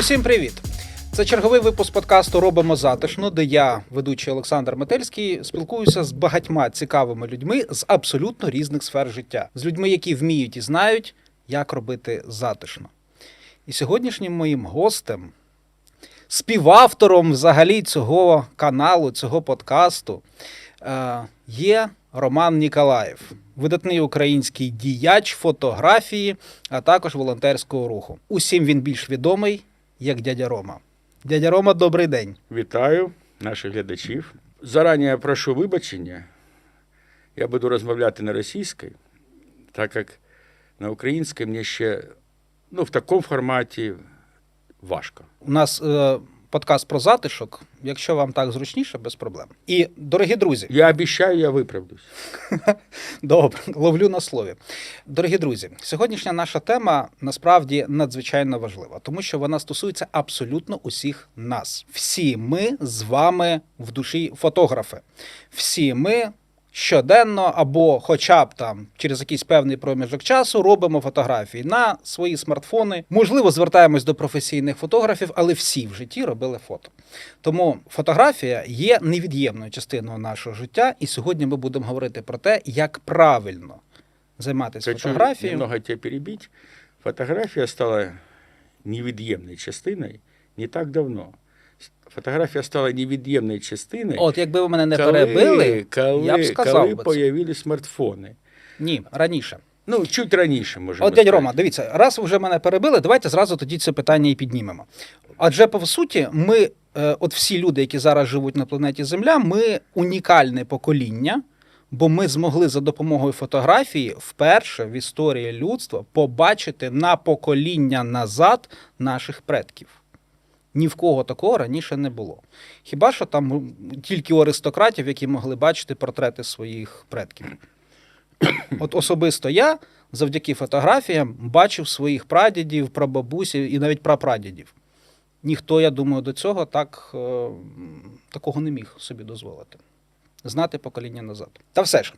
Усім привіт! Це черговий випуск подкасту «Робимо затишно», де я, ведучий Олександр Метельський, спілкуюся з багатьма цікавими людьми з абсолютно різних сфер життя. З людьми, які вміють і знають, як робити затишно. І сьогоднішнім моїм гостем, співавтором взагалі цього каналу, цього подкасту, є Роман Ніколаєв, видатний український діяч фотографії, а також волонтерського руху. Усім він більш відомий як дядя Рома. Дядя Рома, добрий день. Вітаю наших глядачів. Зарані прошу вибачення. Я буду розмовляти на російській, так як на українській мені ще в такому форматі важко. У нас подкаст про затишок. Якщо вам так зручніше, без проблем. І, дорогі друзі... Я обіцяю, я виправдусь. Добре, ловлю на слові. Дорогі друзі, сьогоднішня наша тема насправді надзвичайно важлива, тому що вона стосується абсолютно усіх нас. Всі ми з вами в душі фотографи. Всі ми щоденно або хоча б там через якийсь певний проміжок часу робимо фотографії на свої смартфони. Можливо, звертаємось до професійних фотографів, але всі в житті робили фото. Тому фотографія є невід'ємною частиною нашого життя, і сьогодні ми будемо говорити про те, як правильно займатися фотографією. Немного тебе перебити. Фотографія стала невід'ємною частиною не так давно. Фотографія стала невід'ємною частиною. От, якби ви мене не перебили, я б сказав би це. Коли з'явилися смартфони. Ні, раніше. Чуть раніше, можемо сказати. От, дядя Рома, дивіться, раз ви вже мене перебили, давайте зразу тоді це питання і піднімемо. Адже, по суті, ми, от всі люди, які зараз живуть на планеті Земля, ми унікальне покоління, бо ми змогли за допомогою фотографії вперше в історії людства побачити на покоління назад наших предків. Ні в кого такого раніше не було. Хіба що там тільки у аристократів, які могли бачити портрети своїх предків. От особисто я завдяки фотографіям бачив своїх прадідів, прабабусів і навіть прапрадідів. Ніхто, я думаю, до цього такого не міг собі дозволити. Знати покоління назад. Та все ж,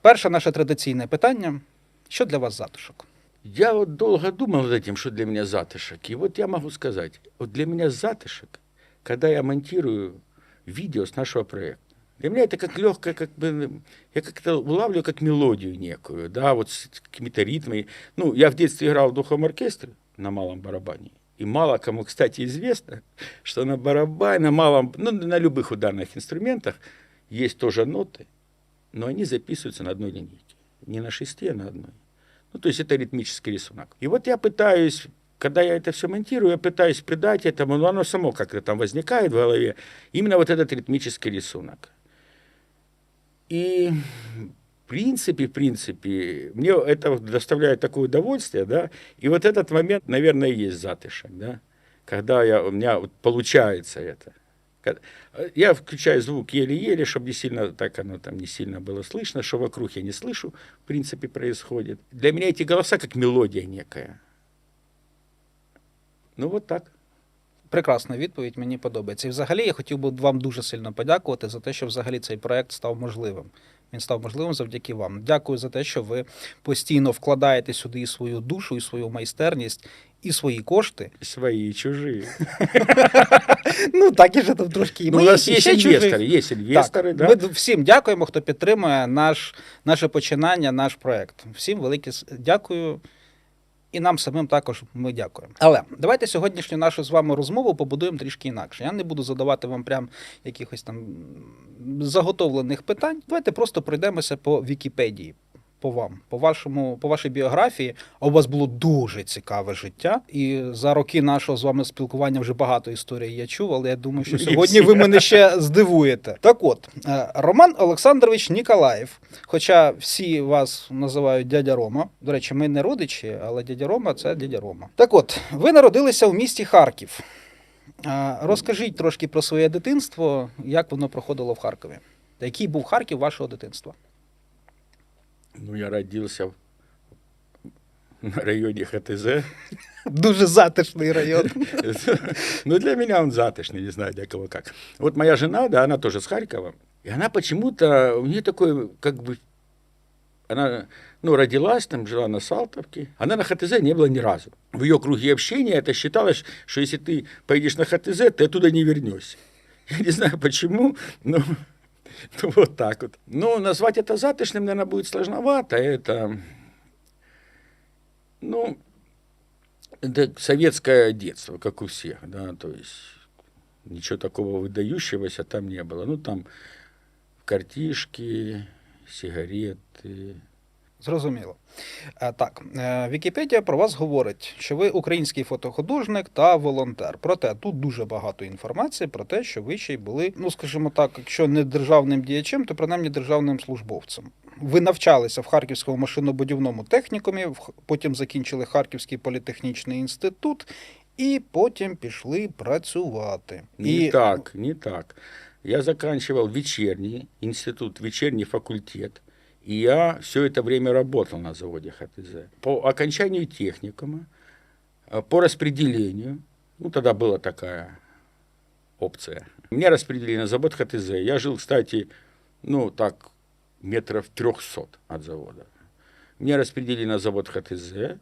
перше наше традиційне питання. Що для вас затишок? Я вот долго думал над этим, что для меня затишок. И вот я могу сказать, вот для меня затишок, когда я монтирую видео с нашего проекта. Для меня это как легкое, я как-то улавливаю как мелодию некую, да, вот с какими-то ритмами. Я в детстве играл в духовом оркестре на малом барабане. И мало кому, кстати, известно, что на барабане, на малом, на любых ударных инструментах есть тоже ноты, но они записываются на одной линейке. Не на шесте, а на одной. То есть это ритмический рисунок. И вот я пытаюсь, когда я это все монтирую, я пытаюсь придать этому, но оно само как-то там возникает в голове, именно вот этот ритмический рисунок. И в принципе, мне это доставляет такое удовольствие, да, и вот этот момент, наверное, и есть затишок, да, когда у меня вот получается это. Я включаю звук еле-еле, чтобы не сильно, так оно там не сильно было слышно, что вокруг я не слышу, в принципе, происходит. Для меня эти голоса как мелодия некая. Вот так. Прекрасна відповідь, мені подобається. І взагалі я хотів би вам дуже сильно подякувати за те, що взагалі цей проєкт став можливим. Він став можливим завдяки вам. Дякую за те, що ви постійно вкладаєте сюди і свою душу, і свою майстерність, і свої кошти. Свої, і чужі. Так і ж там трошки і мої, у нас є інвестори, да. Ми всім дякуємо, хто підтримує наше починання, наш проєкт. Всім велике дякую. І нам самим також ми дякуємо. Але давайте сьогоднішню нашу з вами розмову побудуємо трішки інакше. Я не буду задавати вам прям якихось там заготовлених питань. Давайте просто пройдемося по Вікіпедії, по вам, по вашій біографії. А у вас було дуже цікаве життя. І за роки нашого з вами спілкування вже багато історій я чув, але я думаю, що сьогодні ви мене ще здивуєте. Так от, Роман Олександрович Ніколаєв, хоча всі вас називають дядя Рома. До речі, ми не родичі, але дядя Рома – це дядя Рома. Так от, ви народилися в місті Харків. Розкажіть трошки про своє дитинство, як воно проходило в Харкові. Який був Харків вашого дитинства? Я родился на районе ХТЗ. Дуже затишний район. Для меня он затишный, не знаю для кого как. Вот моя жена, да, она тоже с Харькова. И она почему-то, у нее такое, она, ну, родилась там, жила на Салтовке. Она на ХТЗ не была ни разу. В ее круге общения это считалось, что если ты поедешь на ХТЗ, ты оттуда не вернешься. Я не знаю почему, но ну, вот так вот. Ну, назвать это затишным, наверное, будет сложновато. Это, ну, это советское детство, как у всех, да, то есть ничего такого выдающегося там не было. Ну, там картишки, сигарети. Зрозуміло. Так, Вікіпедія про вас говорить, що ви український фотохудожник та волонтер. Проте тут дуже багато інформації про те, що ви ще й були, ну скажімо так, якщо не державним діячем, то принаймні державним службовцем. Ви навчалися в Харківському машинобудівному технікумі, потім закінчили Харківський політехнічний інститут і потім пішли працювати. Не так, не так. Я заканчивал вечерний институт, вечерний факультет. И я все это время работал на заводе ХТЗ. По окончанию техникума, по распределению, ну тогда была такая опция, меня распределили на завод ХТЗ. Я жил, кстати, ну так, метров 300 от завода. Меня распределили на завод ХТЗ.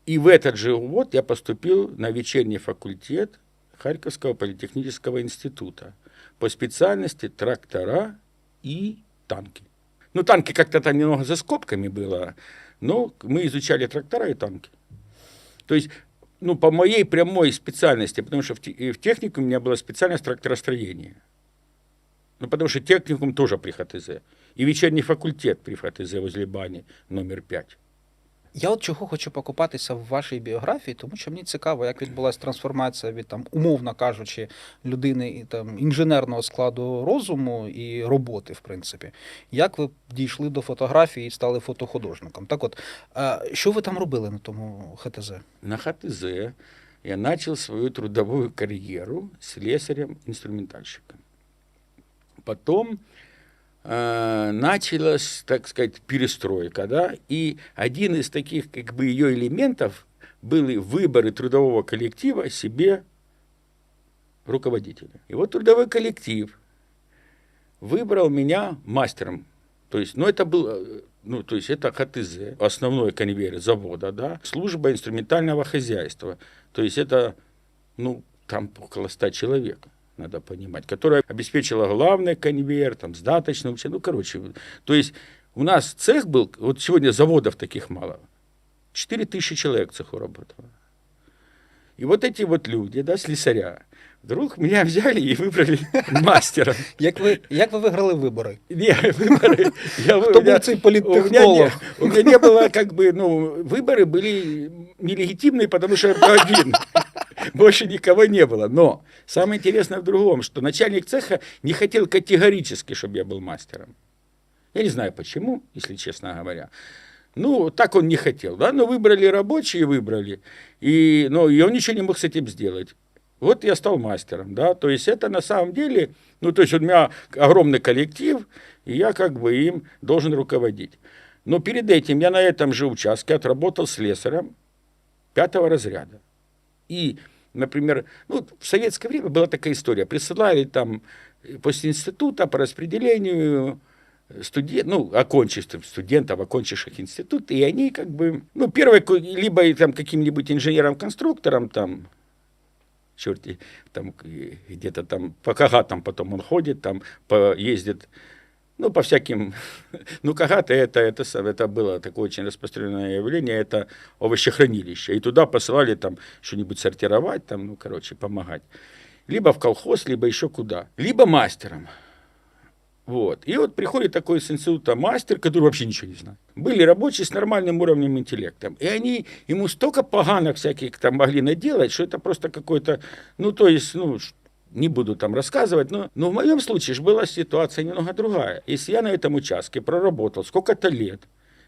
И в этот же год я поступил на вечерний факультет Харьковского политехнического института по специальности трактора и танки. Ну, танки как-то там немного за скобками было, но мы изучали трактора и танки. То есть, ну, по моей прямой специальности, потому что в техникуме у меня была специальность тракторостроения. Ну, потому что техникум тоже при ХТЗ. И вечерний факультет при ХТЗ возле бани номер 5. Я от чого хочу покопатися в вашій біографії, тому що мені цікаво, як відбулася трансформація від, там, умовно кажучи, людини там, інженерного складу розуму і роботи, в принципі. Як ви дійшли до фотографії і стали фотохудожником? Так от, що ви там робили на тому ХТЗ? На ХТЗ я начал свою трудовую карьеру слесарем-инструментальщиком. Потом началась, так сказать, перестройка, да, и один из таких, как бы, ее элементов были выборы трудового коллектива себе руководителя. И вот трудовой коллектив выбрал меня мастером. То есть, ну, это был, ну, то есть, это ХТЗ, основной конвейер завода, да, служба инструментального хозяйства. То есть, это, ну, там около 100 человек. Надо понимать, которая обеспечила главный конвейер, там, сдаточный, вообще, ну, короче. То есть у нас цех был, вот сегодня заводов таких мало, 4000 человек в цеху работало. И вот эти вот люди, да, слесаря, вдруг меня взяли и выбрали мастером. Як ви виграли вибори? Не, выборы... Хто був цей політтехнолог? У меня не было, как бы, ну, выборы были нелегитимные, потому что я был один. Больше никого не было. Но самое интересное в другом, что начальник цеха не хотел категорически, чтобы я был мастером. Я не знаю почему, если честно говоря. Ну, так он не хотел, да, но выбрали рабочие, выбрали, и он ничего не мог с этим сделать. Вот я стал мастером, да, то есть это на самом деле, ну, то есть у меня огромный коллектив, и я как бы им должен руководить. Но перед этим я на этом же участке отработал слесарем 5-го разряда. И, например, ну, в советское время была такая история, присылали там после института по распределению студентов, окончивших институт, и они как бы, ну, первое, либо там каким-нибудь инженером-конструктором, там, черти, там, где-то там, по Кагатам потом он ходит, там, ездит, ну, по всяким, ну, Кагаты это было такое очень распространенное явление, это овощехранилище, и туда посылали там что-нибудь сортировать, там, ну, короче, помогать. Либо в колхоз, либо еще куда, либо мастером. Вот. И вот приходит такой с института мастер, который вообще ничего не знает. Были рабочие с нормальным уровнем интеллекта. И они ему столько поганок всяких там могли наделать, что это просто какой-то, ну, то есть, ну, не буду там рассказывать, но в моем случае же была ситуация немного другая. Если я на этом участке проработал сколько-то лет,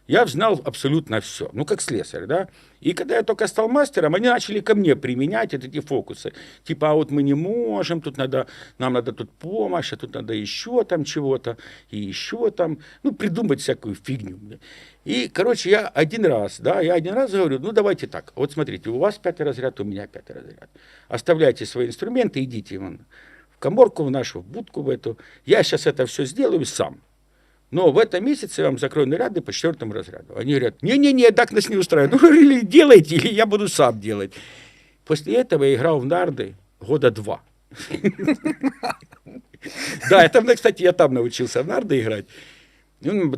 я знал абсолютно все, ну, как слесарь, да. И когда я только стал мастером, они начали ко мне применять эти фокусы. Типа, а вот мы не можем, нам надо тут помощь, а тут надо еще там чего-то, и еще там, ну, придумать всякую фигню. И, короче, я один раз говорю, ну, давайте так, вот смотрите, у вас 5-й разряд, у меня 5-й разряд. Оставляйте свои инструменты, идите вон в каморку в нашу, в будку в эту. Я сейчас это все сделаю сам. Но в этом месяце я вам закрою наряды по 4 разряду. Они говорят, не-не-не, так нас не устраивает. Ну, или делайте, или я буду сам делать. После этого я играл в нарды года 2. Да, это, кстати, я там научился в нарды играть.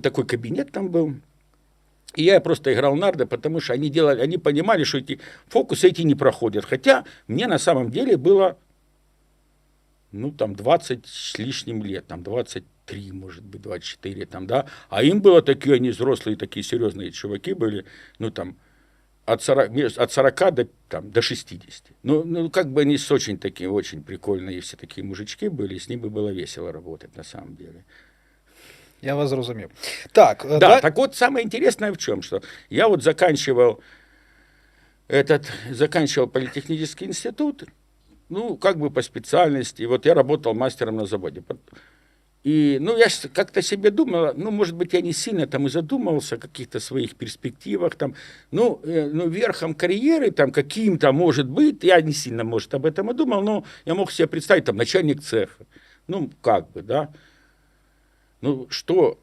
Такой кабинет там был. И я просто играл в нарды, потому что они понимали, что эти фокусы эти не проходят. Хотя мне на самом деле было, 20 с лишним лет, 23, может быть, 24, да. А им было такие, они взрослые, такие серьезные чуваки были, от 40 до 60. Как бы они очень такие, очень прикольные, все такие мужички были, с ними было весело работать на самом деле. Я вас зрозумів. Так, Да, так вот самое интересное в чем, что я вот заканчивал политехнический институт, как бы по специальности, вот я работал мастером на заводе. И, я как-то себе думал, может быть, я не сильно там и задумывался о каких-то своих перспективах, верхом карьеры, каким-то, может быть, я не сильно, может, об этом и думал, но я мог себе представить, начальник цеха, да. Что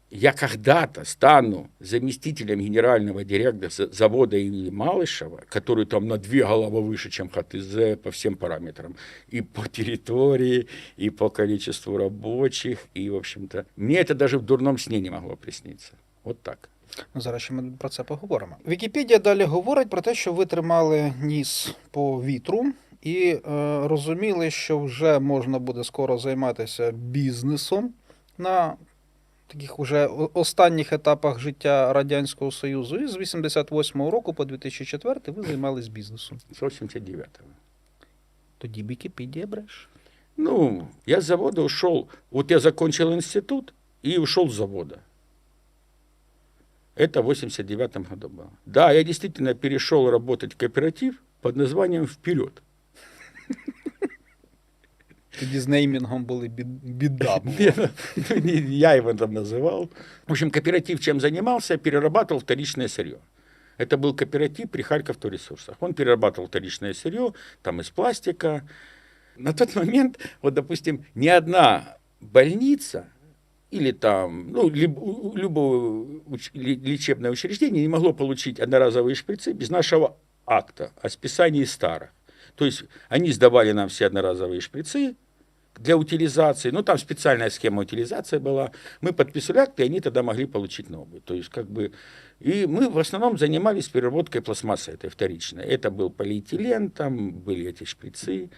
я когда-то стану заместителем генерального директора завода имени Малышева, который там на 2 головы выше, чем ХТЗ по всем параметрам, и по территории, и по количеству рабочих, и, в общем-то, мне это даже в дурном сне не могло присниться. Вот так. Зараз ще ми про це поговоримо. Вікіпедія далі говорить про те, що ви тримали ніс по вітру і розуміли, що вже можна буде скоро займатися бізнесом на таких уже останніх етапах життя Радянського Союзу. І з 88-го року по 2004 ви займались бізнесом. З 89-го. Тоді Вікіпедія бреше. Я с завода ушел. Вот я закончил институт и ушел с завода. Это в 89-м году было. Да, я действительно перешел работать в кооператив под названием «Вперед». Тоді з неймінгом були біда. Я его там называл. В общем, кооператив чем занимался? Перерабатывал вторичное сырье. Это был кооператив при Харьковавторесурсах. Он перерабатывал вторичное сырье, из пластика. На тот момент, допустим, ни одна больница или любое лечебное учреждение не могло получить одноразовые шприцы без нашего акта о списании старых. То есть они сдавали нам все одноразовые шприцы для утилизации. Там специальная схема утилизации была. Мы подписали акт, и они тогда могли получить новые. То есть и мы в основном занимались переработкой пластмассы этой вторичной. Это был полиэтилен, там были эти шприцы.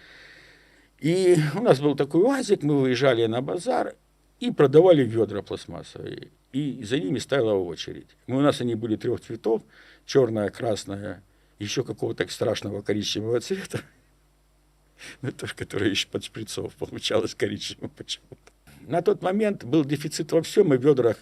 И у нас был такой УАЗик, мы выезжали на базар и продавали ведра пластмассовые. И за ними стояла очередь. У нас они были 3 цветов, черная, красная, еще какого-то страшного коричневого цвета. Тоже, которое еще под шприцов получалось коричневым почему-то. На тот момент был дефицит во всем, и в ведрах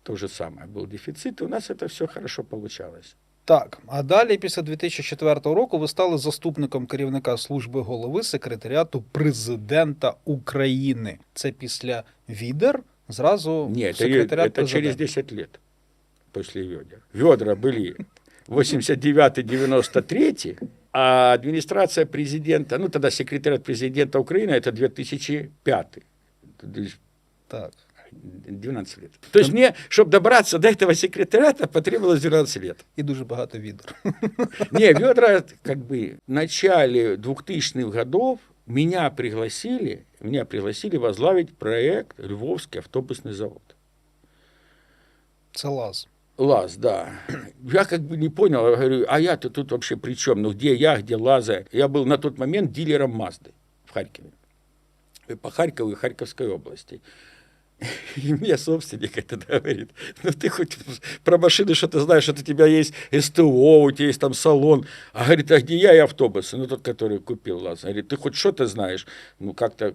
то же самое был дефицит, и у нас это все хорошо получалось. Так, а далі, після 2004 року, ви стали заступником керівника служби голови секретаріату президента України. Це після відер зразу секретаріат это через 10 лет после ведер. Ведра были 89-93, а администрация президента, тогда секретариат президента Украины, это 2005. Так. 12 лет. То есть мне, чтобы добраться до этого секретариата, потребовалось 12 лет. И дуже багато відер. Не, ведра, в начале 2000-х годов меня пригласили возглавить проект «Львовский автобусный завод». Це ЛАЗ. ЛАЗ, да. Я не понял, я говорю, а я-то тут вообще при чем? Где я, где ЛАЗа? Я был на тот момент дилером Мазды в Харькове. По Харькову и Харьковской области. И мне собственник это говорит, ты хоть про машины что-то знаешь, что у тебя есть СТО, у тебя есть там салон. А говорит, а где я и автобусы? Тот, который купил ЛАЗ. Говорит, ты хоть что-то знаешь? Как-то...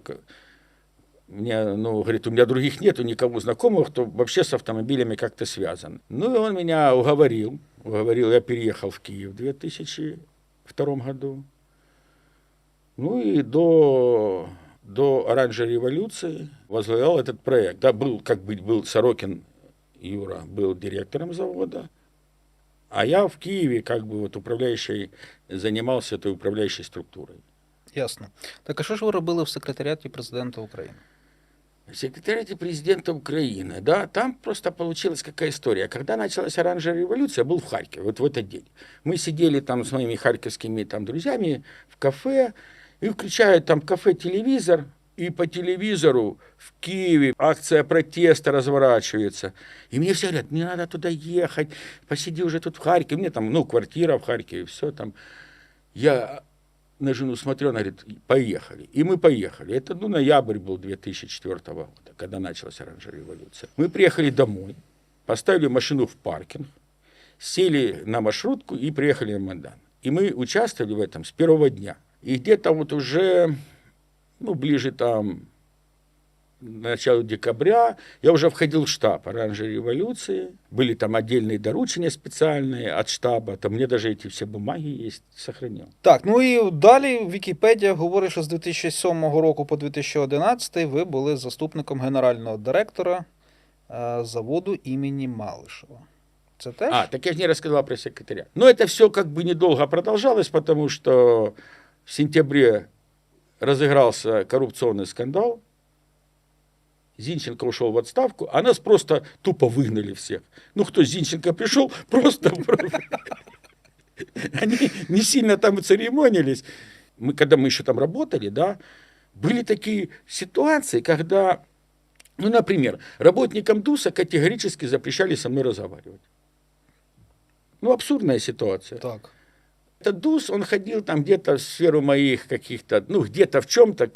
говорит, у меня других нету никого знакомых, кто вообще с автомобилями как-то связан. И он меня уговорил, я переехал в Киев в 2002 году. И до оранжевой революции возглавлял этот проект. Да, был Сорокин Юра, был директором завода, а я в Киеве занимался этой управляющей структурой. Ясно. Так, а що ж ви робили в секретаріаті президента України? Секретариате президента Украины, да, там просто получилась какая история. Когда началась оранжевая революция, я был в Харькове, вот в этот день. Мы сидели там с моими харьковскими там друзьями в кафе, и включают там в кафе телевизор, и по телевизору в Киеве акция протеста разворачивается. И мне все говорят, не надо туда ехать, посиди уже тут в Харькове. Мне там, ну, квартира в Харькове, все там. Я на жену смотрю, она говорит, поехали. И мы поехали. Это, ну, ноябрь был 2004 года, когда началась оранжевая революция. Мы приехали домой, поставили машину в паркинг, сели на маршрутку и приехали на Майдан. И мы участвовали в этом с первого дня. И где-то вот уже, ну, ближе там к началу декабря я уже входил в штаб оранжевой революции. Были там отдельные доручения специальные от штаба. Там мне даже эти все бумаги есть, сохранил. Так, ну і далі Вікіпедія говорить, що з 2007 року по 2011 ви були заступником генерального директора заводу імені Малишева. Це теж? Так я же не рассказал про секретаря. Но это все как бы недолго продолжалось, потому что в сентябре разыгрался коррупционный скандал. Зинченко ушел в отставку, а нас просто тупо выгнали всех. Ну, кто Зинченко пришел, просто... Они не сильно там церемонились. Когда мы еще там работали, да, были такие ситуации, когда, ну, например, работникам ДУСа категорически запрещали со мной разговаривать. Ну, абсурдная ситуация. Так. Этот ДУС, он ходил там где-то в сферу моих каких-то, ну, где-то в чем-то,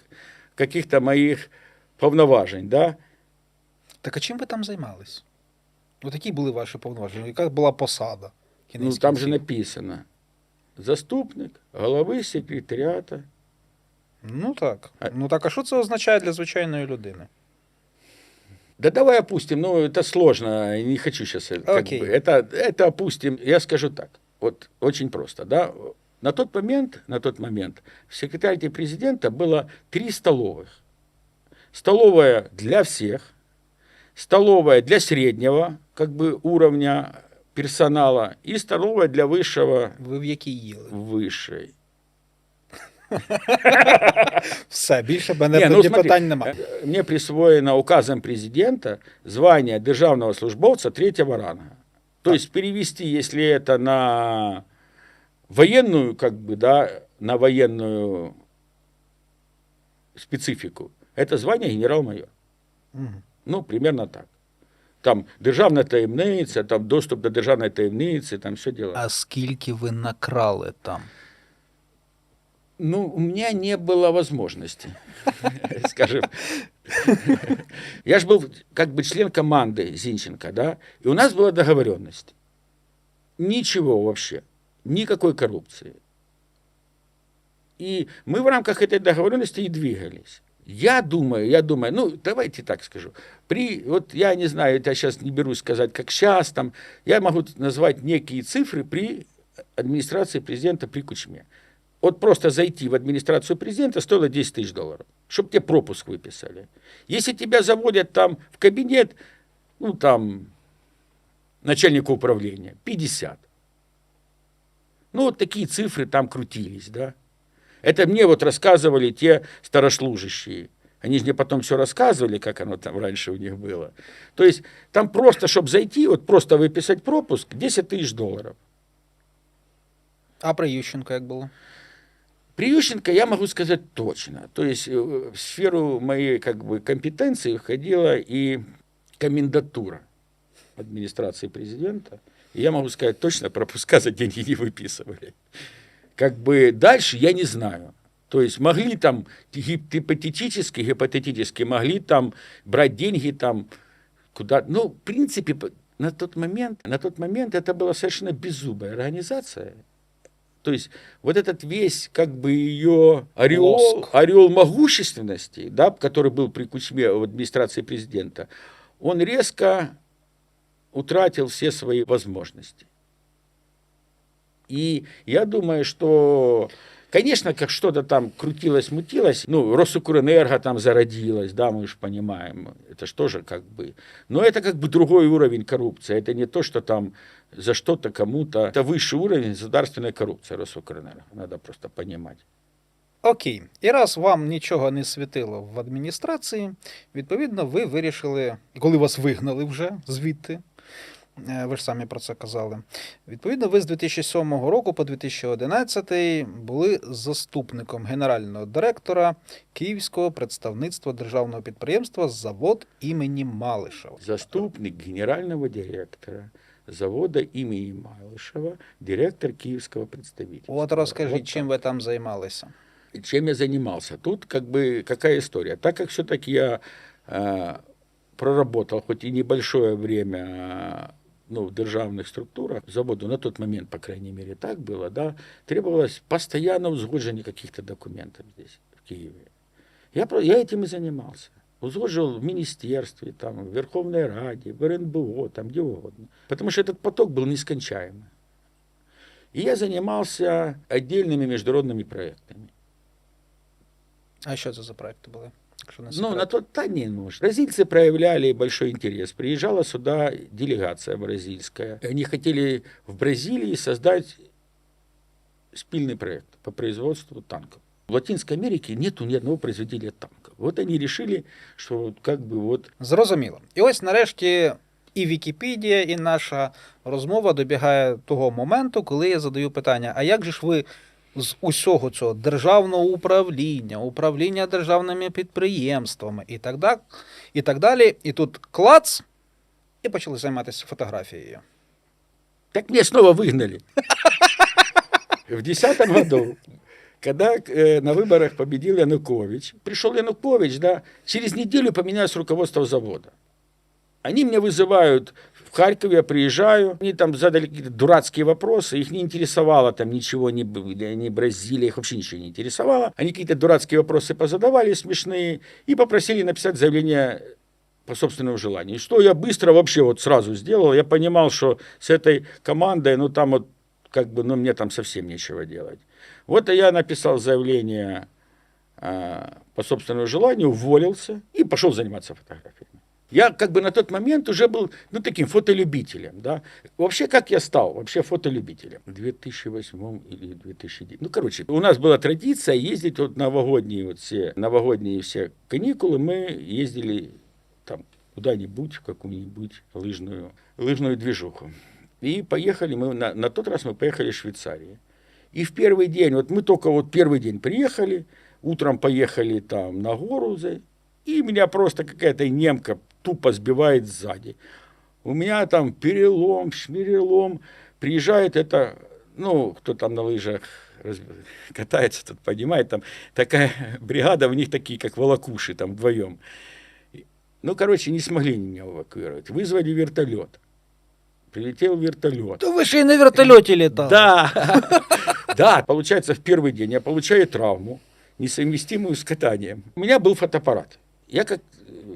каких-то моих повноважень, да. Так а чим ви там займались? От які були ваші повноваження? Яка була посада? Ну, там же написано. Заступник голови секретаріата. Ну так. Ну так, а що це означає для звичайної людини? Да давай опустим, ну это сложно, не хочу сейчас. Окей. Это опустим, я скажу так, вот очень просто, да. На тот момент в секретариате президента было 3 столовых. Столовая для всех, столовая для среднего как бы уровня персонала и столовая для высшего. Ви в якій їли? Высшей. Все, більше в мене тоді питань нема. Мне присвоено указом президента звание державного службовца 3-го ранга. То есть перевести, если это на военную, как бы, да, на военную специфику, это звание генерал-майор. Угу. Ну, примерно так. Там державна таємниця, там доступ до державної таємниці, там все діло. А скільки ви накрали там? Ну, у меня не было возможности, скажем. Я же был как бы член команды Зинченко, да, и у нас была договоренность. Ничего вообще, никакой коррупции. И мы в рамках этой договоренности и двигались. Я думаю, ну, давайте так скажу. Вот я не знаю, я сейчас не берусь сказать, как сейчас, там, я могу назвать некие цифры при администрации президента при Кучме. Вот просто зайти в администрацию президента стоило $10 000, чтобы тебе пропуск выписали. Если тебя заводят там в кабинет, ну, там, начальника управления, 50. Ну, вот такие цифры там крутились, да. Это мне вот рассказывали те старослужащие. Они же мне потом все рассказывали, как оно там раньше у них было. То есть там просто, чтобы зайти, вот просто выписать пропуск, $10 000. А при Ющенко як було? При Ющенко я могу сказать точно. То есть в сферу моей как бы компетенции входила и комендатура администрации президента. И я могу сказать точно, пропуска за деньги не выписывали. Как бы дальше я не знаю. То есть могли там гипотетически могли там брать деньги там куда. Ну, в принципе, на тот момент это была совершенно беззубая организация. То есть вот этот весь как бы ее ореол могущественности, да, который был при Кучме в администрации президента, он резко утратил все свои возможности. И я думаю, что, конечно, как что-то там крутилось-мутилось, ну, Росукрэнерго там зародилось, да, мы же понимаем, это же тоже как бы, но это как бы другой уровень коррупции, это не то, что там за что-то кому-то, это высший уровень государственной коррупции Росукрэнерго, надо просто понимать. Окей. І раз вам нічого не світило в адміністрації, відповідно, ви вирішили, коли вас вигнали вже звідти, ви ж самі про це казали, відповідно, ви з 2007 року по 2011 були заступником генерального директора Київського представництва державного підприємства «Завод імені Малишева». Заступник генерального директора завода имени Малышева, директор киевского представительства. От розкажіть, Вот чим ви там займалися? чем я занимался. Тут как бы какая история. Так как все-таки я проработал хоть и небольшое время в державных структурах, заводу на тот момент, по крайней мере, так было, да, требовалось постоянно узгоджение каких-то документов здесь, в Киеве. Я этим и занимался. Узгодживал в министерстве, там, в Верховной Раде, в РНБО, там, где угодно. Потому что этот поток был нескончаемый. И я занимался отдельными международными проектами. А що це за проекти були? Якщо не Ну, секрет? на тот не может. Бразильцы проявляли большой интерес. Приезжала сюда делегация бразильская. Они хотели в Бразилии создать спильный проект по производству танков. В Латинской Америке нету ни одного производителя танков. Вот они решили, что как бы вот... Зрозуміло. І ось нарешті і Вікіпедія, і наша розмова добігає того моменту, коли я задаю питання, а як же ж ви з усього цього державного управління державними підприємствами і так далі, і тут клац, і почали займатися фотографією. Так меня снова выгнали. В 2010 году, когда на выборах победил Янукович, пришел Янукович, да, через неделю поменялось руководство завода. Они меня вызывают в Харькове, я приезжаю, они там задали какие-то дурацкие вопросы, их не интересовало там ничего, ни Бразилия, их вообще ничего не интересовало. Они какие-то дурацкие вопросы позадавали, смешные, и попросили написать заявление по собственному желанию. И что я быстро вообще вот сразу сделал, я понимал, что с этой командой, ну там вот как бы, ну мне там совсем нечего делать. Вот я написал заявление по собственному желанию, уволился и пошел заниматься фотографией. Я как бы на тот момент уже был, ну, таким фотолюбителем, да. Вообще, как я стал? Вообще фотолюбителем. В 2008 или 2009. Ну, короче, у нас была традиция ездить вот новогодние все каникулы, мы ездили там куда-нибудь, в какую-нибудь лыжную движуху. И поехали мы, на тот раз мы поехали в Швейцарию. И в первый день, вот мы только вот первый день приехали, утром поехали там на гору, и меня просто какая-то немка тупо сбивает сзади. У меня там перелом, шмирелом. Приезжает это, ну, кто там на лыжах катается, тот понимает, там такая бригада, у них такие, как волокуши, там вдвоем. Ну, короче, не смогли меня эвакуировать. Вызвали вертолет. Прилетел вертолет. То ви ще й на вертольоті літали. Да. Да, получается, в первый день я получаю травму, несовместимую с катанием. У меня был фотоаппарат. Я как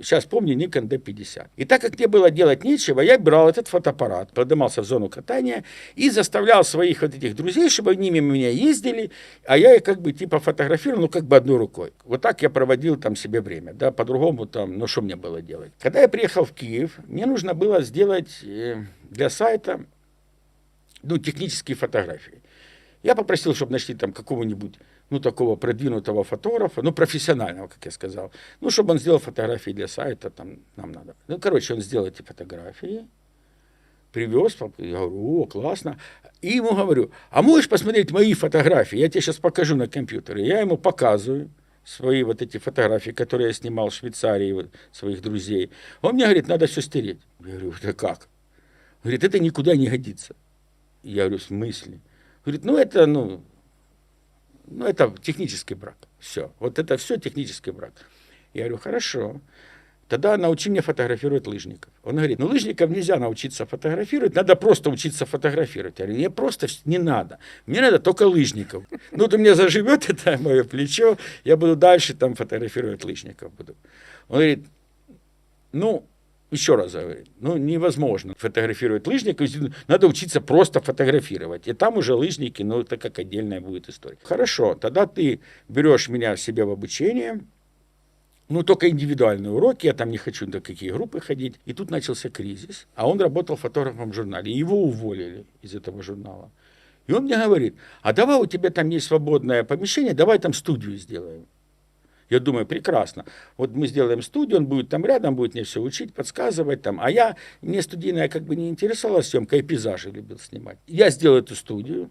сейчас помню Nikon D50. И так как мне было делать нечего, я брал этот фотоаппарат, поднимался в зону катания и заставлял своих вот этих друзей, чтобы они мимо меня ездили, а я как бы типа фотографировал, ну как бы одной рукой. Вот так я проводил там себе время, да, по-другому там, ну что мне было делать. Когда я приехал в Киев, мне нужно было сделать для сайта, ну, технические фотографии. Я попросил, чтобы нашли там какого-нибудь, ну, такого продвинутого фотографа, ну, профессионального, как я сказал. Ну, чтобы он сделал фотографии для сайта, там, нам надо. Ну, короче, он сделал эти фотографии, привез, я говорю, о, классно. И ему говорю, а можешь посмотреть мои фотографии? Я тебе сейчас покажу на компьютере. Я ему показываю свои вот эти фотографии, которые я снимал в Швейцарии, вот, своих друзей. Он мне говорит, надо все стереть. Я говорю, это как? Говорит, это никуда не годится. Я говорю, в смысле? Говорит, это технический брак. Все. Вот это все технический брак. Я говорю, хорошо. Тогда научи меня фотографировать лыжников. Он говорит, ну лыжников нельзя научиться фотографировать, надо просто учиться фотографировать. Я говорю, мне просто не надо. Мне надо только лыжников. Ну, вот у меня заживет это мое плечо, я буду дальше там фотографировать лыжников. Буду. Он говорит, ну, еще раз говорит, ну, невозможно фотографировать лыжников, надо учиться просто фотографировать. И там уже лыжники, ну, это как отдельная будет история. Хорошо, тогда ты берешь меня себе в обучение, ну, только индивидуальные уроки, я там не хочу ни до какие группы ходить. И тут начался кризис, а он работал фотографом в журнале, и его уволили из этого журнала. И он мне говорит, а давай у тебя там есть свободное помещение, давай там студию сделаем. Я думаю, прекрасно. Вот мы сделаем студию, он будет там рядом, будет мне все учить, подсказывать там. А мне студийная как бы не интересовалась съемка, и пейзажи любил снимать. Я сделал эту студию.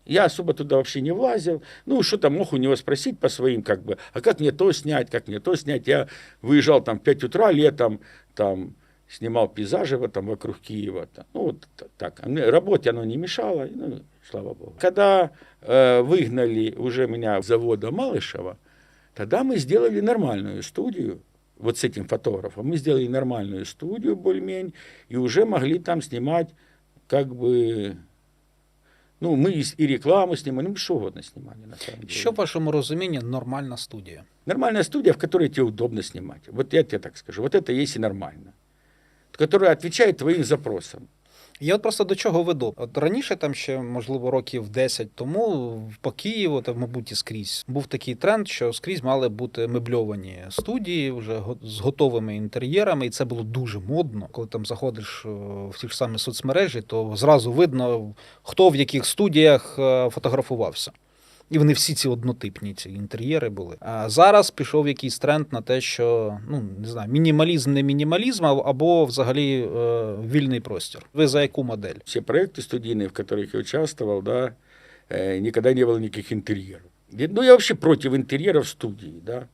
Я особо туда вообще не влазил. Ну, что-то мог у него спросить по своим, как бы, а как мне то снять, как мне то снять. Я выезжал там в 5 утра летом, там, снимал пейзажи вокруг Киева. Там. Ну, вот так. А мне работе оно не мешало, ну, слава богу. Когда выгнали уже меня с завода Малышева, тогда мы сделали нормальную студию, вот с этим фотографом. Мы сделали нормальную студию, более-менее, и уже могли там снимать, как бы, ну, мы и рекламу снимали, мы что угодно снимали, на самом деле. Що в вашому розумінні нормальна студія? Нормальная студия, в которой тебе удобно снимать. Вот я тебе так скажу, вот это есть и нормально. Которая отвечает твоим запросам. Я от просто до чого веду. От раніше, там ще, можливо, років 10 тому, по Києву, та, мабуть, і скрізь, був такий тренд, що скрізь мали бути мебльовані студії вже з готовими інтер'єрами, і це було дуже модно. Коли там заходиш в ті ж самі соцмережі, то зразу видно, хто в яких студіях фотографувався. І вони всі ці однотипні, ці інтер'єри були. А зараз пішов якийсь тренд на те, що, ну, не знаю, мінімалізм, не мінімалізм, або взагалі вільний простір. Ви за яку модель? Все проекты студийные, в которых я участвовал, да, никогда не было никаких интерьеров. Ну, я вообще против интерьеров студии, да.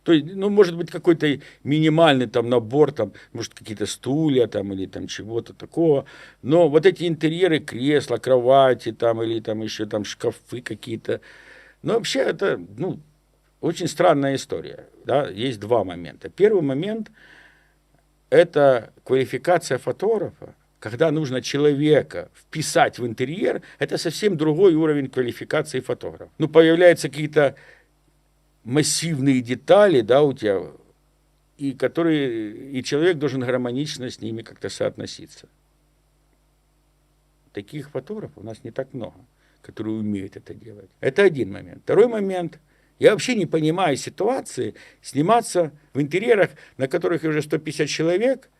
То есть, ну, может быть, какой-то минимальный там набор, там, может, какие-то стулья там, или там чего-то такого. Но вот эти интерьеры, кресла, кровати там, или там еще там шкафы какие-то. Но вообще это, ну, очень странная история. Да? Есть два момента. Первый момент – это квалификация фотографа. Когда нужно человека вписать в интерьер, это совсем другой уровень квалификации фотографа. Ну, появляются какие-то массивные детали, да, у тебя, и человек должен гармонично с ними как-то соотноситься. Таких фотографов у нас не так много, которые умеют это делать. Это один момент. Второй момент. Я вообще не понимаю ситуации сниматься в интерьерах, на которых уже 150 человек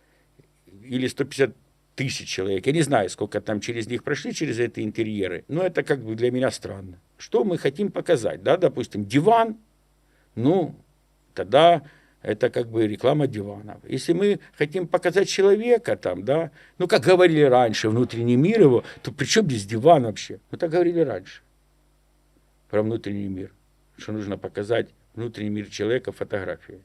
или 150 тысяч человек. Я не знаю, сколько там через них прошли, через эти интерьеры. Но это как бы для меня странно. Что мы хотим показать? Да, допустим, диван. Ну, тогда это как бы реклама диванов. Если мы хотим показать человека там, да, ну, как говорили раньше, внутренний мир его, то при чем здесь диван вообще? Мы так говорили раньше про внутренний мир, что нужно показать внутренний мир человека фотографией.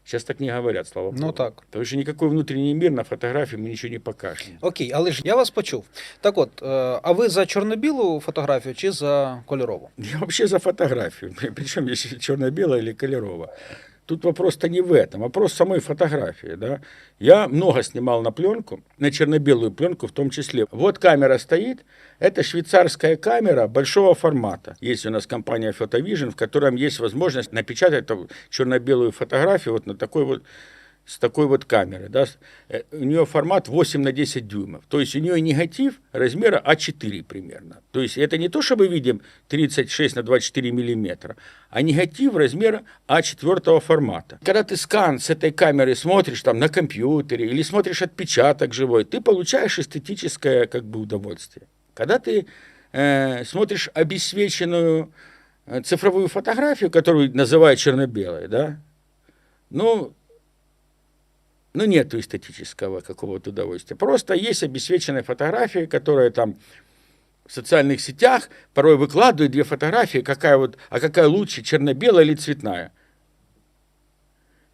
Сейчас так не говорят, слава Богу. Ну так. Потому что никакой внутренний мир на фотографии мы ничего не покажем. Окей, але ж я вас почув. Так от, а ви за чорно-білу фотографію чи за кольорову? Я вообще за фотографию. Причем если черно-белая или колеровая. Тут вопрос-то не в этом, вопрос самой фотографии. Да? Я много снимал на пленку, на черно-белую пленку в том числе. Вот камера стоит, это швейцарская камера большого формата. Есть у нас компания Photovision, в котором есть возможность напечатать черно-белую фотографию вот на такой вот, с такой вот камеры. Да? У нее формат 8 на 10 дюймов. То есть у нее негатив размера А4 примерно. То есть это не то, что мы видим 36 на 24 миллиметра, а негатив размера А4 формата. Когда ты скан с этой камеры смотришь там на компьютере или смотришь отпечаток живой, ты получаешь эстетическое как бы удовольствие. Когда ты смотришь обесцвеченную цифровую фотографию, которую называют черно-белой, да, ну, нету эстетического какого-то удовольствия. Просто есть обесцвеченные фотографии, которые там в социальных сетях порой выкладывают две фотографии, какая лучше, черно-белая или цветная.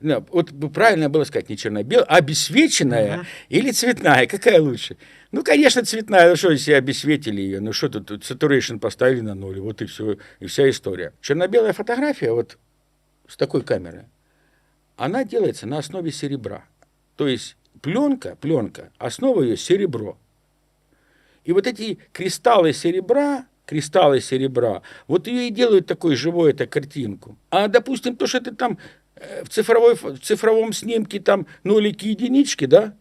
Вот правильно было сказать, не черно-белая, а обесцвеченная или цветная, какая лучше? Ну, конечно, цветная, ну что, если обесцветили ее, ну что тут saturation поставили на 0, вот и все, и вся история. Черно-белая фотография вот с такой камерой, она делается на основе серебра. То есть пленка, основа ее серебро. И вот эти кристаллы серебра, вот ее и делают такой живой эту картинку. А, допустим, то, что ты там в цифровом снимке там нолики, единички, да,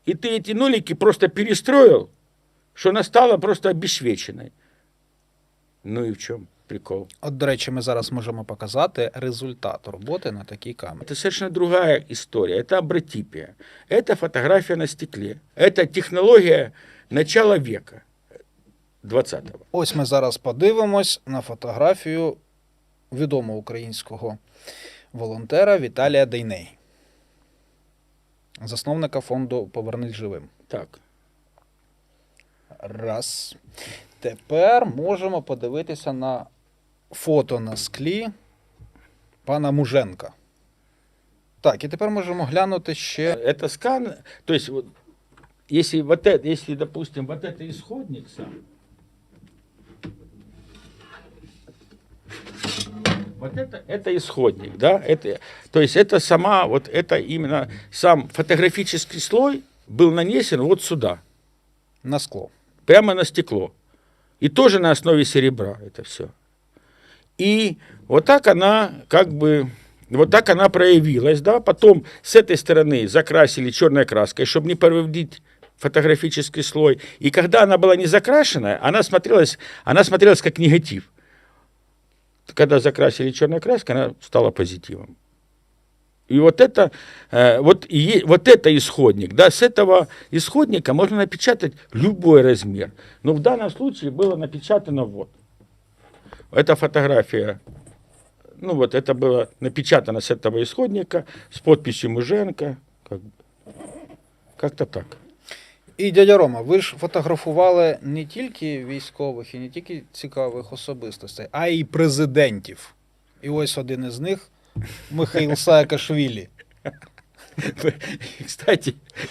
и ты эти нолики просто перестроил, что она стала просто обесцвеченной. Ну и в чем прикол? От, до речі, ми зараз можемо показати результат роботи на такій камері. Это совершенно другая история. Это 20-го. Ось ми зараз подивимось на фотографію відомого українського волонтера Віталія Дейней, засновника фонду «Повернись живим». Так. Раз. Тепер можемо подивитися на фото на склі пана Муженка. Так, і тепер можемо глянути ще. Это скан, то есть, вот, если, если, допустим, вот это исходник сам, вот это исходник, да, это, то есть это сама, вот это именно сам фотографический слой был нанесен вот сюда, На скло. прямо на стекло. И тоже на основе серебра это все. И вот так она как бы, вот так она проявилась, да, потом с этой стороны закрасили черной краской, чтобы не повредить фотографический слой. И когда она была не закрашенная, она смотрелась как негатив. Когда закрасили черной краской, она стала позитивом. И вот это, вот это исходник, да, с этого исходника можно напечатать любой размер. Но в данном случае было напечатано вот. Эта фотография, ну вот это было напечатано с этого исходника, с подписью Муженко, как-то так. І, дядя Рома, ви ж фотографували не тільки військових і не тільки цікавих особистостей, а й президентів. І ось один із них – Михаїл Саакашвілі.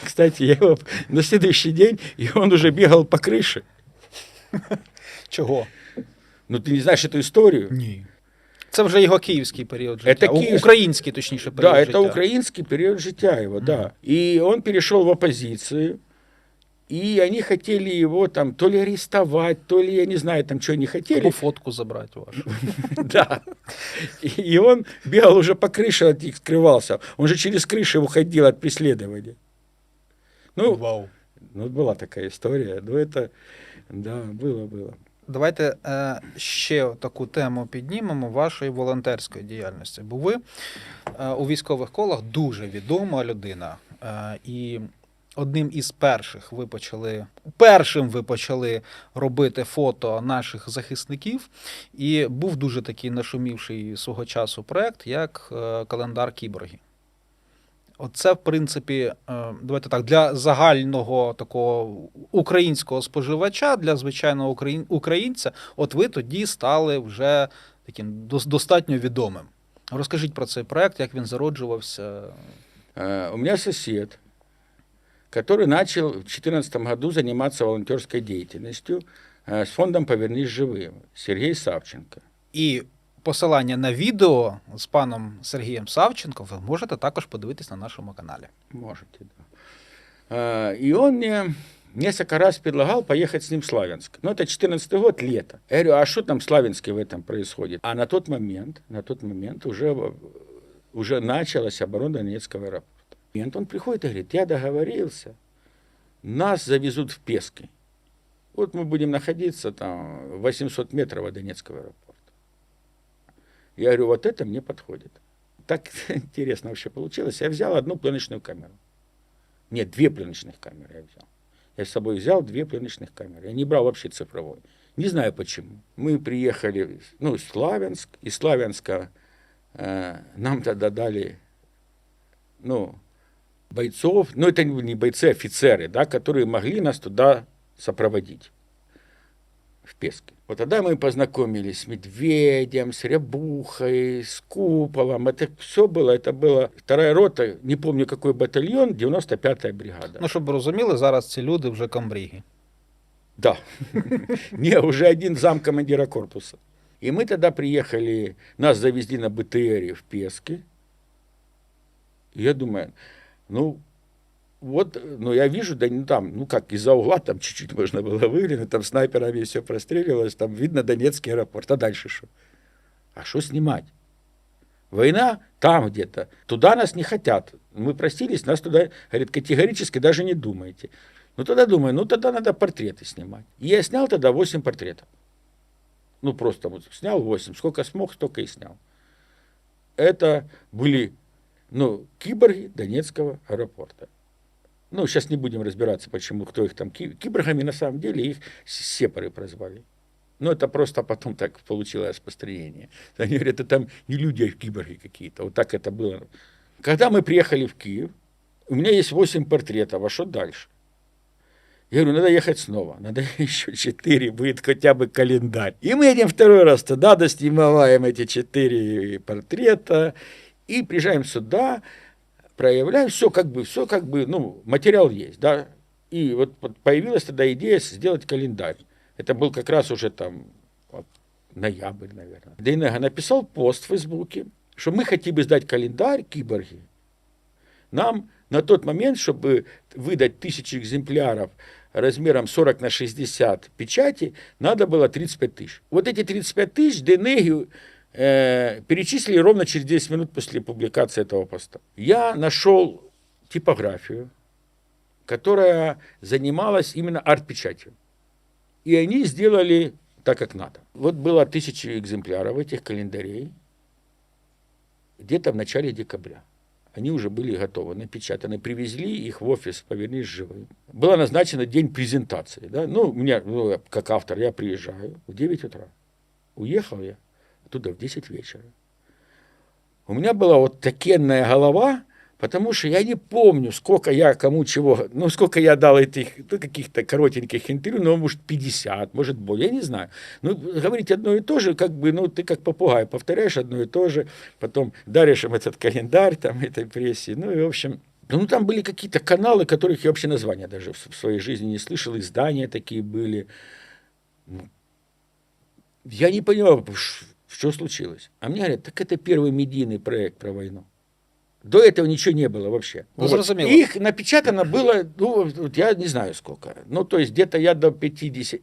Кстати, я его на следующий день, и он уже бегал по крыше. Чого? Ну, ты не знаешь эту историю? Ні. Це вже його київський період життя. Это киевский- Український, точніше, період Да, життя. это украинский период життя его, да. И он перешел в оппозицию, и они хотели его там то ли арестовать, то ли, я не знаю, там что они хотели. Або фотку забрати вашу. Да. И он бегал уже по крыше от них, скрывался. Он же через крыши уходил от преследования. Ну, Вау. ну, была такая история. Ну, это, да, было. Давайте ще таку тему піднімемо вашої волонтерської діяльності. Бо ви у військових колах дуже відома людина. І одним із першим ви почали робити фото наших захисників. І був дуже такий нашумівший свого часу проект, як календар кіборгів. Оце, в принципі, давайте так, для загального такого українського споживача, для звичайного українця, от ви тоді стали вже таким достатньо відомим. Розкажіть про цей проект, як він зароджувався. У меня сосед, который начал в 2014 году заниматься волонтерской деятельностью с фондом «Повернись живым», Сергей Савченко. І посилання на відео з паном Сергієм Савченком ви можете також подивитись на нашому каналі. Можете, да. И он мне несколько раз предлагал поехать с ним в Славянск. Но это 2014 год, лето. Я говорю, а что там в Славянске в этом происходит? А на тот момент уже началась оборона Донецкого аэропорта. И Антон приходит и говорит, я договорился, нас завезут в Пески. Вот мы будем находиться там 800 метров от Донецкого аэропорта. Я говорю, вот это мне подходит. Так интересно вообще получилось. Я взял одну пленочную камеру. Нет, 2 пленочных камеры я взял. Я с собой взял 2 пленочных камеры. Я не брал вообще цифровой. Не знаю почему. Мы приехали, в Славянск. Из Славянска нам тогда дали, бойцов. Ну, это не бойцы, офицеры, да, которые могли нас туда сопроводить. В Песке. Вот тогда мы познакомились с Медведем, с Рябухой, с Куполом. Это все было, это была 2-я рота, не помню какой батальон, 95-я бригада. Ну, щоб ви розуміли, зараз ці люди вже комбриги. Да. Не, уже один замкомандира корпуса. И мы тогда приехали, нас завезли на БТРе в Пески. И я думаю, я вижу, из-за угла там чуть-чуть можно было выглянуть, там снайперами все простреливалось, там видно Донецкий аэропорт. А дальше что? А что снимать? Война там где-то. Туда нас не хотят. Мы простились, нас туда, говорит, категорически даже не думайте. Тогда думаю, тогда надо портреты снимать. И я снял тогда 8 портретов. Просто вот снял 8. Сколько смог, столько и снял. Это были, киборги Донецкого аэропорта. Ну, сейчас не будем разбираться, почему, кто их там киборгами, на самом деле их сепары прозвали. Ну, это просто потом так получилось построение. Они говорят, это там не люди, а киборги какие-то. Вот так это было. Когда мы приехали в Киев, у меня есть 8 портретов, а что дальше? Я говорю, надо ехать снова, надо еще 4, будет хотя бы календарь. И мы едем второй раз туда, достимываем эти 4 портрета, и приезжаем сюда, проявляем, все как бы, ну, материал есть, да. И вот появилась тогда идея сделать календарь. Это был как раз уже там вот, ноябрь, наверное. Дейнега написал пост в Фейсбуке, что мы хотим издать календарь киборги. Нам на тот момент, чтобы выдать 1000 экземпляров размером 40 на 60 печати, надо было 35 тысяч. Вот эти 35 тысяч Дейнеги перечислили ровно через 10 минут после публикации этого поста. Я нашел типографию, которая занималась именно арт-печатью. И они сделали так, как надо. Вот было 1000 экземпляров этих календарей где-то в начале декабря. Они уже были готовы, напечатаны. Привезли их в офис «Повернись живым». Был назначен день презентации. Да? Ну, меня, как автор, я приезжаю в 9 утра. Уехал я оттуда в 10 вечера. У меня была вот такенная голова, потому что я не помню, сколько я кому чего, ну, сколько я дал этих, ну, каких-то коротеньких интервью, ну, может, 50, может, более, я не знаю. Ну, говорить одно и то же, как бы, ну, ты как попугай, повторяешь одно и то же, потом даришь им этот календарь, там, этой прессе, ну, и, в общем, ну, там были какие-то каналы, которых я вообще названия даже в своей жизни не слышал, издания такие были. Я не понимал, что случилось. А мне говорят, так это первый медийный проект про войну. До этого ничего не было вообще. Ну, зрозуміло. Их напечатано было, ну, я не знаю сколько. Ну, то есть где-то я до 50,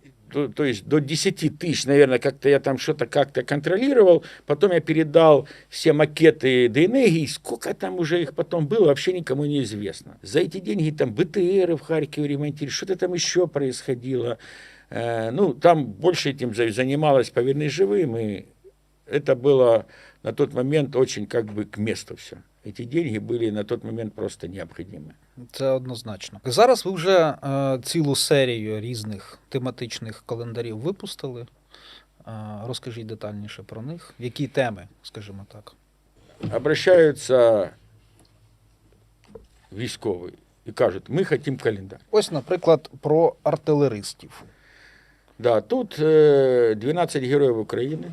то есть до 10 тысяч, наверное, как-то я там что-то как-то контролировал. Потом я передал все макеты Дейнеги, и сколько там уже их потом было, вообще никому не известно. За эти деньги там БТРы в Харькове ремонтировали, что-то там еще происходило. Ну, там больше этим занималась «Повернись живым», и это было на тот момент очень как бы к месту все. Эти деньги были на тот момент просто необходимы. Це однозначно. Зараз ви вже цілу серію різних тематичних календарів випустили. Розкажіть детальніше про них. Які теми, скажімо так? Обращаются військові і кажуть, ми хотим календар. Ось, наприклад, про артилеристів. Да, тут 12 героїв України.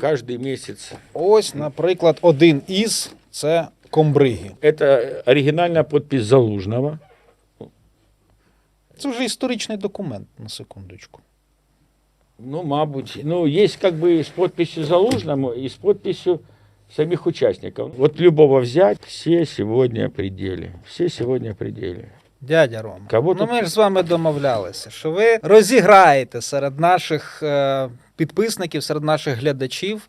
Каждый месяц. Ось, наприклад, один із – це комбриги. Это оригинальная подпись Залужного. Це вже історичний документ, на секундочку. Ну, мабуть. Ну, есть как бы с подписью Залужного и с подписью самих участников. Вот любого взять, все сегодня о пределе. Все сегодня о пределе. Дядя Рома, Кого ну тут- ми ж з вами домовлялися, що ви розіграєте серед наших підписників, серед наших глядачів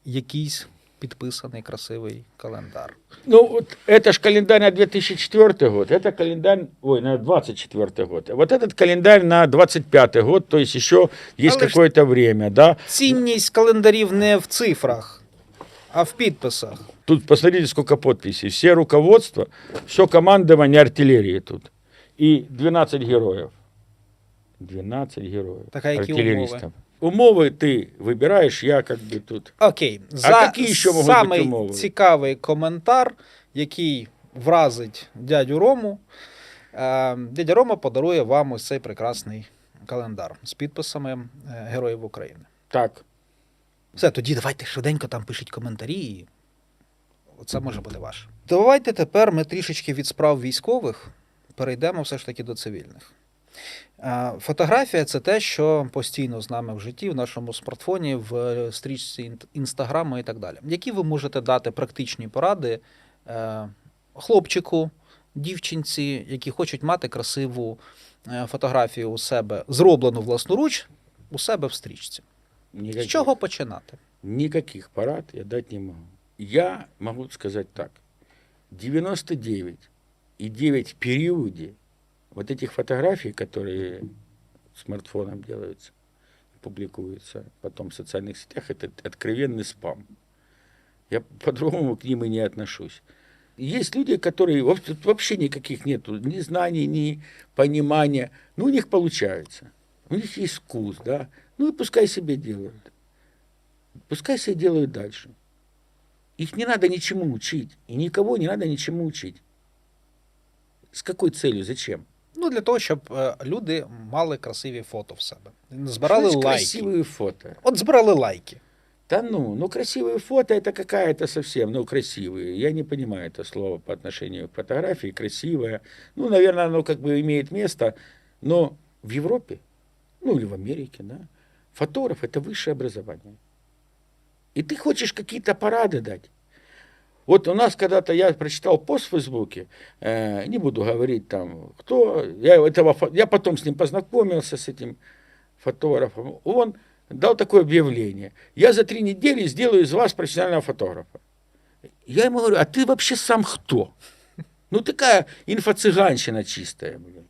якийсь підписаний красивий календар. Ну, вот это ж календарь на 2004 год, это календарь, на 24 год. Вот этот календарь на 25 год, то есть еще есть Але ж- какое-то время, да. Цінність календарів не в цифрах, а в підписах. Тут посмотрите, сколько подписей. Все руководства, все командование артиллерии тут. И 12 героев. 12 героев. Так, а які артиллеристов. Умовы ты выбираешь, я как бы тут. Окей, які ще можуть бути самий умови? цікавий коментар, який вразить дядю Рому. Дядя Рома подарує вам ось цей прекрасний календар з підписами Героїв України. Так. Все, тоді давайте швиденько там пишіть коментарі. І це може бути ваше. Давайте тепер ми трішечки від справ військових перейдемо все ж таки до цивільних. Фотографія – це те, що постійно з нами в житті, в нашому смартфоні, в стрічці Інстаграму і так далі. Які ви можете дати практичні поради хлопчику, дівчинці, які хочуть мати красиву фотографію у себе, зроблену власноруч, у себе в стрічці? Никаких. З чого починати? Никаких порад я дать не могу. Я могу сказать так. 99,9 в периоде вот этих фотографий, которые смартфоном делаются, публикуются потом в социальных сетях, это откровенный спам. Я по-другому к ним и не отношусь. Есть люди, которые вообще никаких нету, ни знаний, ни понимания, но у них получается. У них есть вкус, да. Ну и пускай себе делают. Пускай себе делают дальше. Их не надо ничему учить. И никого не надо ничему учить. С какой целью? Зачем? Ну, для того, щоб люди мали красиві фото в себе. Збирали Что значит лайки. красивые фото? От збирали лайки. Да ну красивые фото это какая-то совсем, красивые. Я не понимаю это слово по отношению к фотографии, красивое. Ну, наверное, оно как бы имеет место, но в Европе, ну или в Америке, да, фотограф это высшее образование. И ты хочешь какие-то парады дать. Вот у нас когда-то я прочитал пост в Фейсбуке, не буду говорить там, кто, я потом с ним познакомился, с этим фотографом, он дал такое объявление: я за 3 недели сделаю из вас профессионального фотографа. Я ему говорю: а ты вообще сам кто? Ну такая инфо-цыганщина чистая, блин.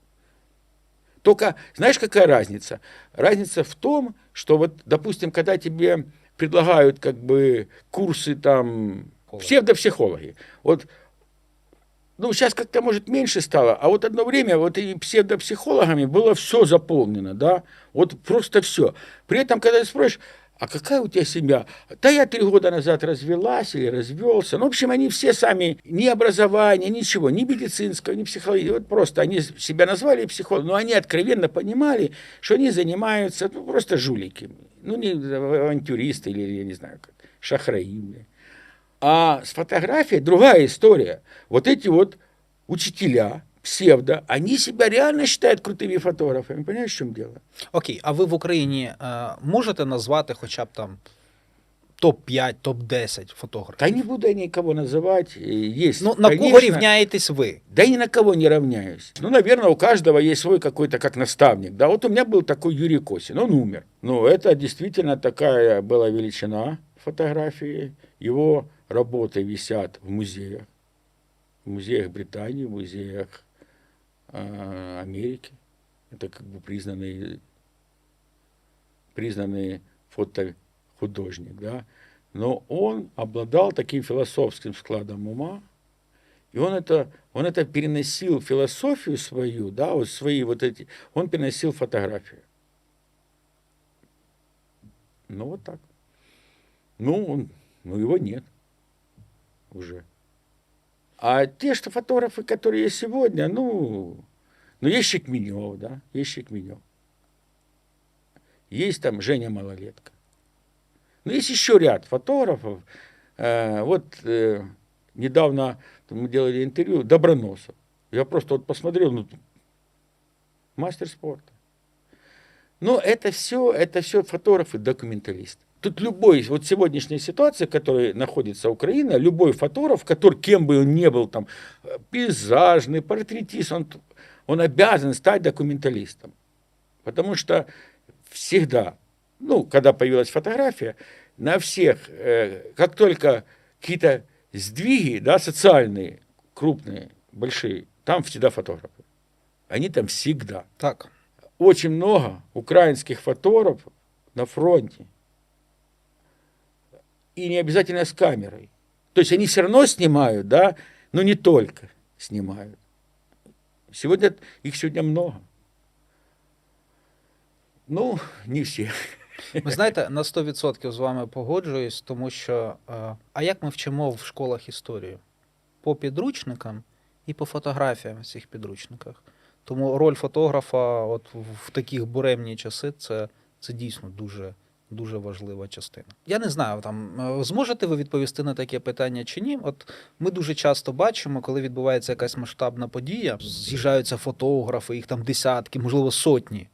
Только, знаешь, какая разница? Разница в том, что вот, допустим, когда тебе предлагают как бы курсы там псевдопсихологи, вот, ну, сейчас как-то, может, меньше стало, а вот одно время вот и псевдопсихологами было все заполнено, да, вот просто все. При этом, когда ты спросишь, а какая у тебя семья? Да я 3 года назад развелась или развелся. Ну, в общем, они все сами, ни образования, ничего, ни медицинского, ни психологии, вот просто они себя назвали психологами, но они откровенно понимали, что они занимаются, ну, просто жулики. Ну, не авантюристы или, я не знаю, как, шахраи. А с фотографией другая история. Вот эти вот учителя, псевдо, они себя реально считают крутыми фотографами. Понимаешь, в чем дело? Окей, а ви в Україні можете назвати хоча б там топ-5, топ-10 фотографів? Да не буду я никого называть. Есть, Ну, на конечно, кого рівняєтесь ви? Да ни на кого не равняюсь. Ну, наверное, у каждого есть свой какой-то как наставник. Да, вот у меня был такой Юрий Косин, он умер. Ну, это действительно такая была величина фотографии. Его работы висят в музеях Британии, в музеях Америки. Это как бы признанный фотохудожник, да. Но он обладал таким философским складом ума, и он это переносил, философию свою, да, вот свои вот эти, он переносил фотографию. Ну, вот так. Ну, его нет уже. А те, что фотографы, которые есть сегодня, есть Щекменев, да, есть Щекменев. Есть там Женя Малолетка. Но есть еще ряд фотографов. Недавно мы делали интервью Доброносов. Я просто вот посмотрел, мастер спорта. Но это все фотографы-документалисты. Тут любой, вот сегодняшняя ситуация, в которой находится Украина, любой фотограф, который, кем бы он ни был, там, пейзажный, портретист, он обязан стать документалистом. Потому что всегда, когда появилась фотография, на всех, как только какие-то сдвиги, да, социальные, крупные, большие, там всегда фотографы. Они там всегда. Так. Очень много украинских фотографов на фронте. И не обязательно с камерой. То есть они все равно снимают, да, но не только снимают. Их сегодня много. Не всі. Ви знаєте, на 100% з вами погоджуюсь, тому що, а як ми вчимо в школах історію? По підручникам і по фотографіям в цих підручниках. Тому роль фотографа от в такі буремні часи це дійсно дуже, дуже важлива частина. Я не знаю, зможете ви відповісти на таке питання чи ні? От ми дуже часто бачимо, коли відбувається якась масштабна подія, з'їжджаються фотографи, їх там десятки, можливо, сотні.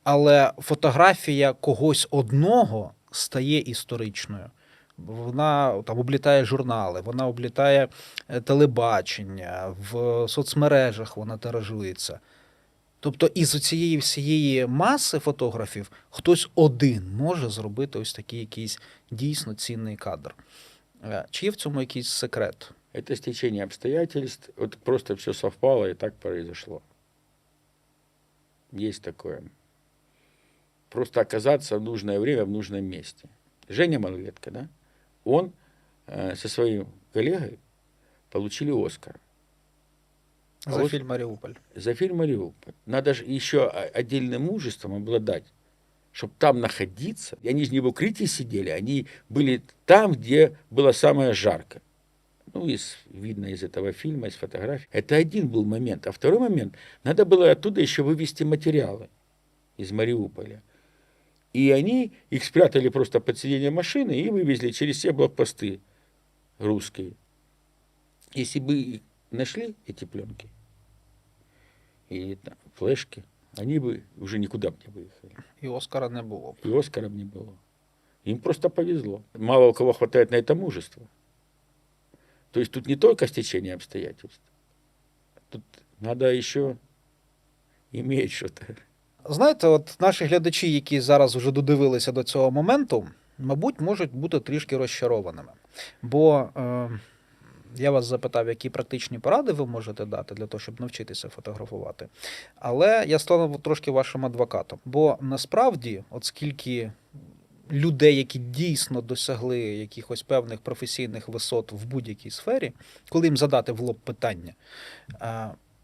Але фотографія когось одного стає історичною. Вона там облітає журнали, вона облітає телебачення, в соцмережах вона тиражується. Тобто із цієї всієї маси фотографів хтось один може зробити ось такий якийсь дійсно цінний кадр. Чи є в цьому якийсь секрет? Это стечение обстоятельств, вот просто все совпало и так произошло. Есть такое. Просто оказаться в нужное время в нужном месте. Женя Малолетка, да? Он со своим коллегой получили Оскар. За вот- фільм Маріуполь. За фильм «Мариуполь». Надо же еще отдельным мужеством обладать, чтобы там находиться. И они же не в укрытии сидели, они были там, где было самое жарко. Ну, видно из этого фильма, из фотографий. Это один был момент. А второй момент, надо было оттуда еще вывести материалы из Мариуполя. И они их спрятали просто под сиденье машины и вывезли через все блокпосты русские. Если бы их нашли, эти пленки, и там, флешки, они бы уже никуда бы не выехали. І Оскара не було. И Оскара бы не было. Им просто повезло. Мало у кого хватает на это мужества. То есть тут не только стечение обстоятельств. Тут надо еще иметь что-то. Знаєте, от наші глядачі, які зараз вже додивилися до цього моменту, мабуть, можуть бути трішки розчарованими. Бо я вас запитав, які практичні поради ви можете дати для того, щоб навчитися фотографувати. Але я стану трошки вашим адвокатом. Бо насправді, от скільки людей, які дійсно досягли якихось певних професійних висот в будь-якій сфері, коли їм задати в лоб питання,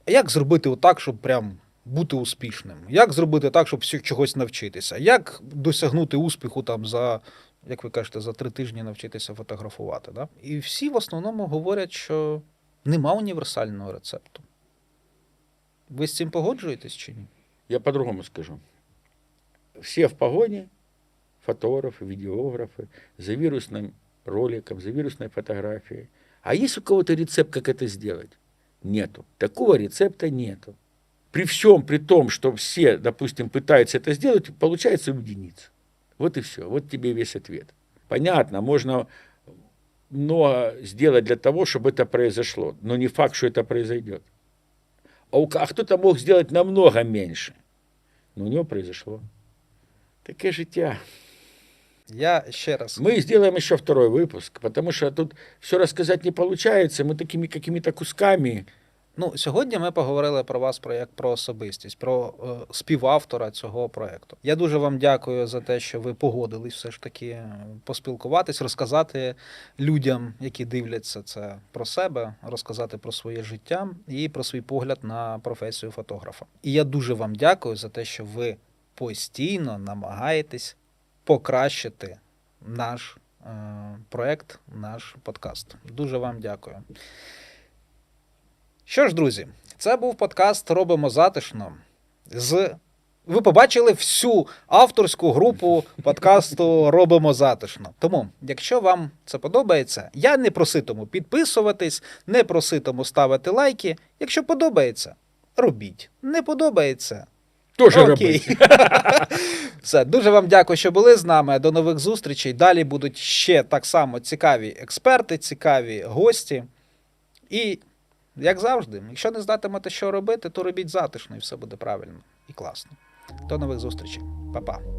як зробити отак, щоб прям бути успішним? Як зробити так, щоб чогось навчитися? Як досягнути успіху там за, як ви кажете, за 3 тижні навчитися фотографувати? Да? І всі в основному говорять, що нема універсального рецепту. Ви з цим погоджуєтесь чи ні? Я по-другому скажу. Все в погоне, фотографы, видеографы, за вирусным роликом, за вирусной фотографией. А есть у кого-то рецепт, как это сделать? Нету. Такого рецепта нету. При всем, при том, что все, допустим, пытаются это сделать, получается единица. Вот и все. Вот тебе весь ответ. Понятно, можно много сделать для того, чтобы это произошло, но не факт, что это произойдет. А кто-то мог сделать намного меньше, но у него произошло. Такое життя. Я ще раз. Мы сделаем еще второй выпуск, потому что тут все рассказать не получается, мы такими какими-то кусками. Ну, сьогодні ми поговорили про вас як про особистість, про співавтора цього проєкту. Я дуже вам дякую за те, що ви погодились все ж таки поспілкуватись, розказати людям, які дивляться це про себе, розказати про своє життя і про свій погляд на професію фотографа. І я дуже вам дякую за те, що ви постійно намагаєтесь покращити наш проєкт, наш подкаст. Дуже вам дякую. Що ж, друзі, це був подкаст «Робимо затишно». Ви побачили всю авторську групу подкасту «Робимо затишно». Тому, якщо вам це подобається, я не проситиму підписуватись, не проситиму ставити лайки. Якщо подобається, робіть. Не подобається – Тоже окей. робити. Все, дуже вам дякую, що були з нами. До нових зустрічей. Далі будуть ще так само цікаві експерти, цікаві гості. І, як завжди, якщо не знатимете, що робити, то робіть затишно, і все буде правильно і класно. До нових зустрічей. Па-па.